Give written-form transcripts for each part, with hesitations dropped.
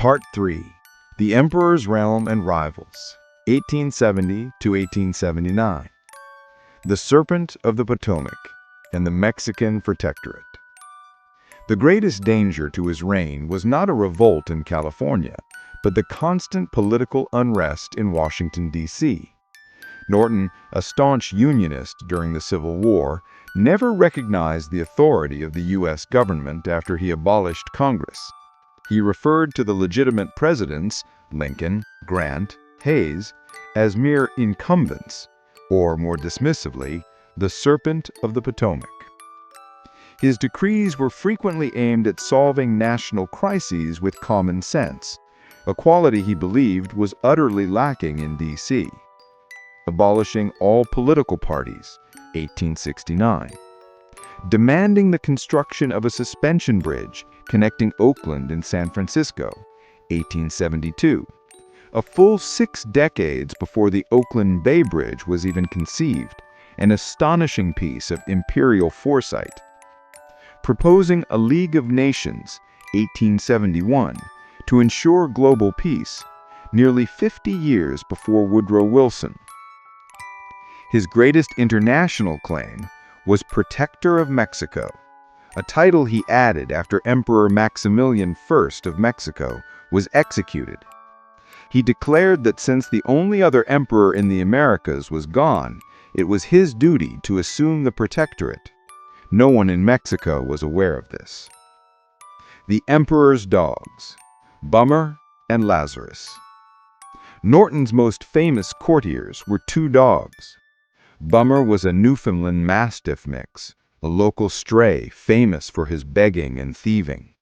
Part 3. The Emperor's Realm and Rivals, 1870 to 1879. The Serpent of the Potomac and the Mexican Protectorate. The greatest danger to his reign was not a revolt in California, but the constant political unrest in Washington, D.C. Norton, a staunch Unionist during the Civil War, never recognized the authority of the U.S. government after he abolished Congress. He referred to the legitimate presidents, Lincoln, Grant, Hayes, as mere incumbents, or more dismissively, the Serpent of the Potomac. His decrees were frequently aimed at solving national crises with common sense, a quality he believed was utterly lacking in D.C. Abolishing all political parties, 1869. Demanding the construction of a suspension bridge connecting Oakland and San Francisco, 1872. A full 6 decades before the Oakland Bay Bridge was even conceived, an astonishing piece of imperial foresight. Proposing a League of Nations, 1871, to ensure global peace, nearly 50 years before Woodrow Wilson. His greatest international claim was Protector of Mexico, a title he added after Emperor Maximilian I of Mexico was executed. He declared that since the only other emperor in the Americas was gone, it was his duty to assume the protectorate. No one in Mexico was aware of this. The Emperor's Dogs, Bummer and Lazarus. Norton's most famous courtiers were 2 dogs. Bummer was a Newfoundland Mastiff mix, a local stray famous for his begging and thieving.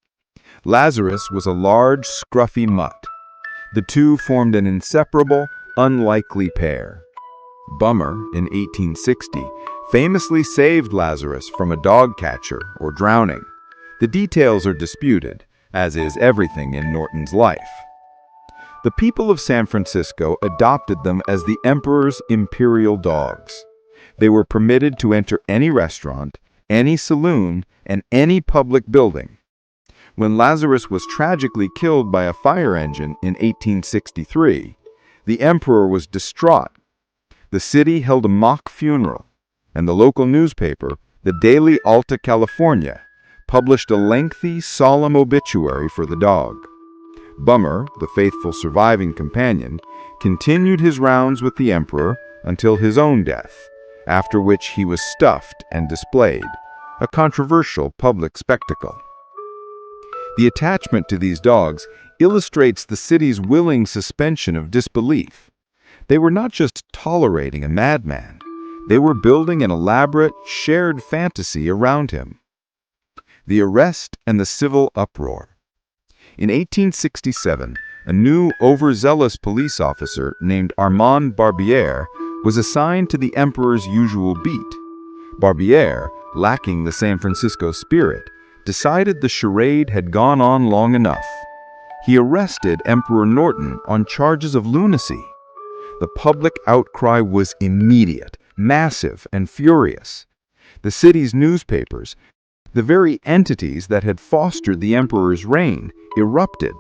Lazarus was a large, scruffy mutt. The two formed an inseparable, unlikely pair. Bummer, in 1860, famously saved Lazarus from a dog catcher or drowning. The details are disputed, as is everything in Norton's life. The people of San Francisco adopted them as the Emperor's imperial dogs. They were permitted to enter any restaurant, any saloon, and any public building. When Lazarus was tragically killed by a fire engine in 1863, the emperor was distraught. The city held a mock funeral, and the local newspaper, the Daily Alta California, published a lengthy, solemn obituary for the dog. Bummer, the faithful surviving companion, continued his rounds with the emperor until his own death, after which he was stuffed and displayed, a controversial public spectacle. The attachment to these dogs illustrates the city's willing suspension of disbelief. They were not just tolerating a madman, they were building an elaborate, shared fantasy around him. The arrest and the civil uproar. In 1867, a new, overzealous police officer named Armand Barbier was assigned to the emperor's usual beat. Barbier, lacking the San Francisco spirit, decided the charade had gone on long enough. He arrested Emperor Norton on charges of lunacy. The public outcry was immediate, massive, and furious. The city's newspapers, the very entities that had fostered the emperor's reign, erupted.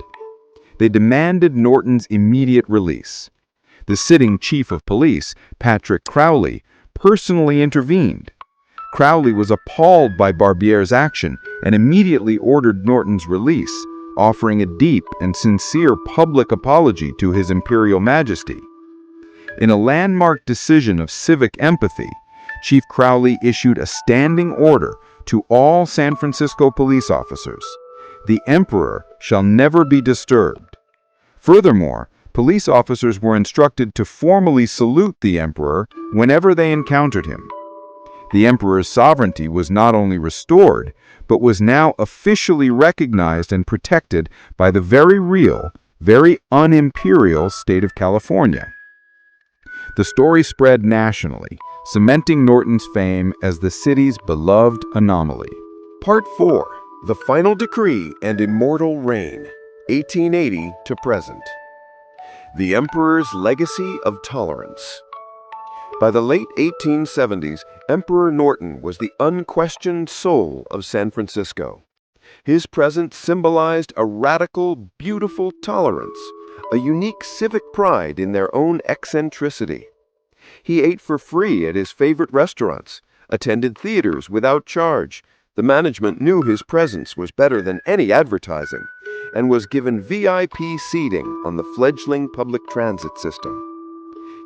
They demanded Norton's immediate release. The sitting chief of police, Patrick Crowley, personally intervened. Crowley was appalled by Barbier's action and immediately ordered Norton's release, offering a deep and sincere public apology to His Imperial Majesty. In a landmark decision of civic empathy, Chief Crowley issued a standing order to all San Francisco police officers: the emperor shall never be disturbed. Furthermore, police officers were instructed to formally salute the emperor whenever they encountered him. The emperor's sovereignty was not only restored, but was now officially recognized and protected by the very real, very unimperial state of California. The story spread nationally, cementing Norton's fame as the city's beloved anomaly. Part 4. The Final Decree and Immortal Reign, 1880 to present. The Emperor's Legacy of Tolerance. By the late 1870s, Emperor Norton was the unquestioned soul of San Francisco. His presence symbolized a radical, beautiful tolerance, a unique civic pride in their own eccentricity. He ate for free at his favorite restaurants, attended theaters without charge. The management knew his presence was better than any advertising, and was given VIP seating on the fledgling public transit system.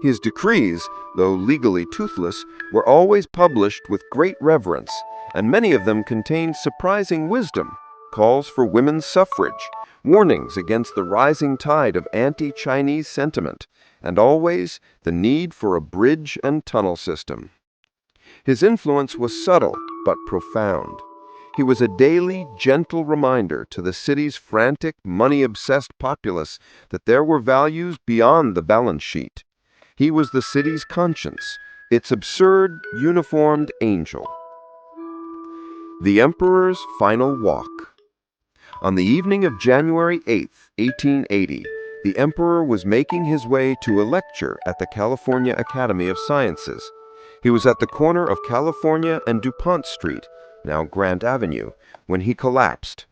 His decrees, though legally toothless, were always published with great reverence, and many of them contained surprising wisdom, calls for women's suffrage, warnings against the rising tide of anti-Chinese sentiment, and always the need for a bridge and tunnel system. His influence was subtle but profound. He was a daily, gentle reminder to the city's frantic, money-obsessed populace that there were values beyond the balance sheet. He was the city's conscience, its absurd, uniformed angel. The Emperor's Final Walk. On the evening of January 8, 1880, the Emperor was making his way to a lecture at the California Academy of Sciences. He was at the corner of California and DuPont Street, now Grant Avenue, when he collapsed.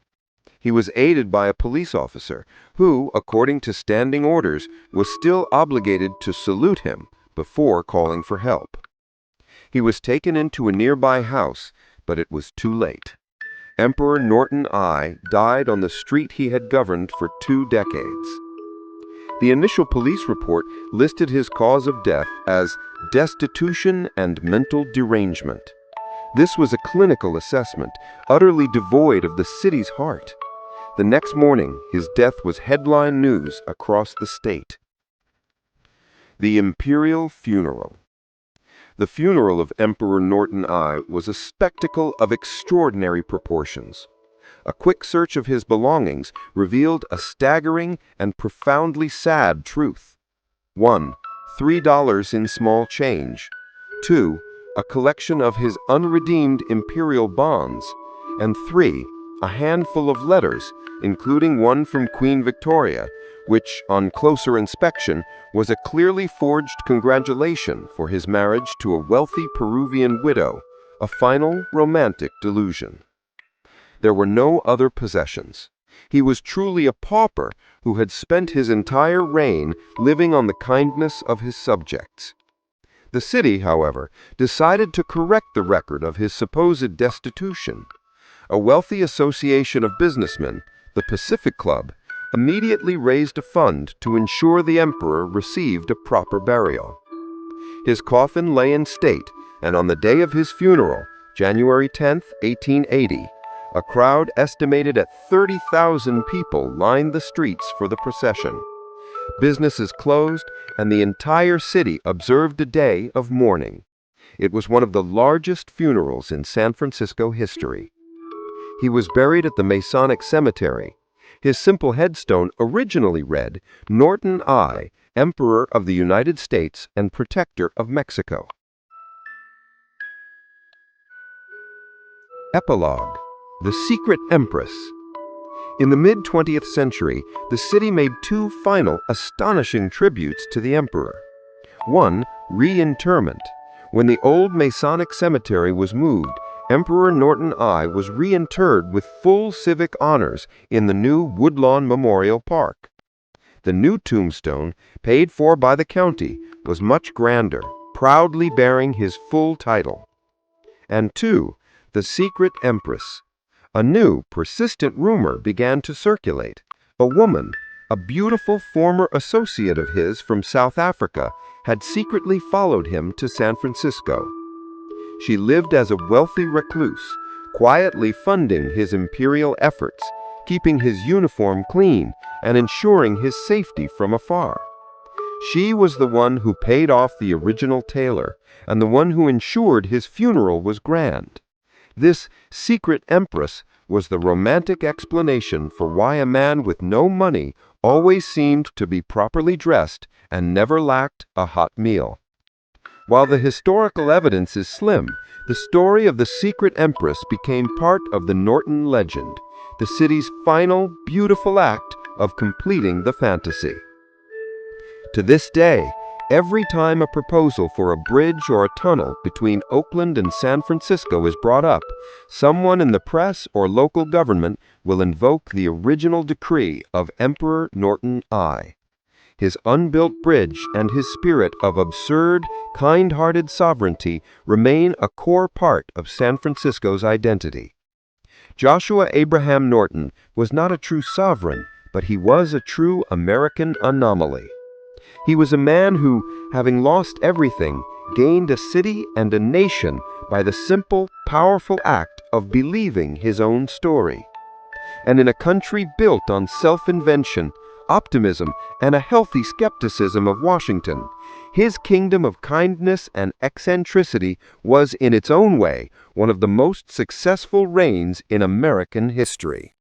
He was aided by a police officer who, according to standing orders, was still obligated to salute him before calling for help. He was taken into a nearby house, but it was too late. Emperor Norton I died on the street he had governed for 2 decades. The initial police report listed his cause of death as destitution and mental derangement. This was a clinical assessment, utterly devoid of the city's heart. The next morning, his death was headline news across the state. The Imperial Funeral. The funeral of Emperor Norton I was a spectacle of extraordinary proportions. A quick search of his belongings revealed a staggering and profoundly sad truth. 1. $3 in small change. 2. A collection of his unredeemed imperial bonds. And 3. A handful of letters, including one from Queen Victoria, which, on closer inspection, was a clearly forged congratulation for his marriage to a wealthy Peruvian widow, a final romantic delusion. There were no other possessions. He was truly a pauper who had spent his entire reign living on the kindness of his subjects. The city, however, decided to correct the record of his supposed destitution. A wealthy association of businessmen, the Pacific Club, immediately raised a fund to ensure the emperor received a proper burial. His coffin lay in state, and on the day of his funeral, January 10, 1880, a crowd estimated at 30,000 people lined the streets for the procession. Businesses closed, and the entire city observed a day of mourning. It was one of the largest funerals in San Francisco history. He was buried at the Masonic Cemetery. His simple headstone originally read, Norton I, Emperor of the United States and Protector of Mexico. Epilogue. The Secret Empress. In the mid-20th century, the city made 2 final, astonishing tributes to the emperor. 1. Reinterment. When the old Masonic cemetery was moved, Emperor Norton I was reinterred with full civic honors in the new Woodlawn Memorial Park. The new tombstone, paid for by the county, was much grander, proudly bearing his full title. And 2. The Secret Empress. A new, persistent rumor began to circulate. A woman, a beautiful former associate of his from South Africa, had secretly followed him to San Francisco. She lived as a wealthy recluse, quietly funding his imperial efforts, keeping his uniform clean, and ensuring his safety from afar. She was the one who paid off the original tailor, and the one who ensured his funeral was grand. This secret empress was the romantic explanation for why a man with no money always seemed to be properly dressed and never lacked a hot meal. While the historical evidence is slim, the story of the secret empress became part of the Norton legend, the city's final, beautiful act of completing the fantasy. To this day, Every time a proposal for a bridge or a tunnel between Oakland and San Francisco is brought up, someone in the press or local government will invoke the original decree of Emperor Norton I. His unbuilt bridge and his spirit of absurd, kind-hearted sovereignty remain a core part of San Francisco's identity. Joshua Abraham Norton was not a true sovereign, but he was a true American anomaly. He was a man who, having lost everything, gained a city and a nation by the simple, powerful act of believing his own story. And in a country built on self-invention, optimism, and a healthy skepticism of Washington, his kingdom of kindness and eccentricity was in its own way one of the most successful reigns in American history.